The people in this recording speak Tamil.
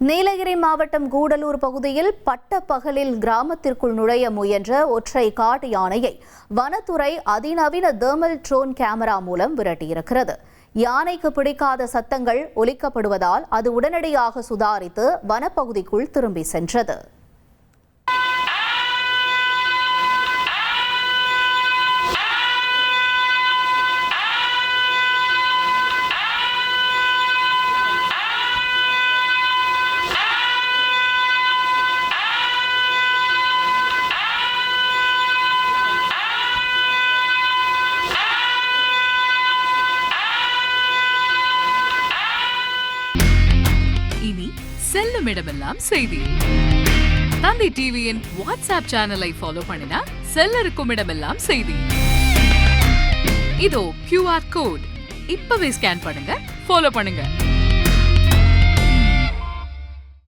நீலகிரி மாவட்டம் கூடலூர் பகுதியில் பட்டப்பகலில் கிராமத்திற்குள் நுழைய முயன்ற ஒற்றை காட்டு யானையை வனத்துறை அதிநவீன தெர்மல் ட்ரோன் கேமரா மூலம் விரட்டியிருக்கிறது. யானைக்கு பிடிக்காத சத்தங்கள் ஒலிக்கப்படுவதால் அது உடனடியாக சுதாரித்து வனப்பகுதிக்குள் திரும்பி சென்றது. இனி செல்லும் இடமெல்லாம் செய்தி. தந்தி டிவியின் வாட்ஸ்அப் சேனலை ஃபாலோ பண்ணினா செல்ல இருக்கும் இடமெல்லாம் செய்தி. இதோ QR கோட் இப்பவே ஸ்கேன் பண்ணுங்க, ஃபாலோ பண்ணுங்க.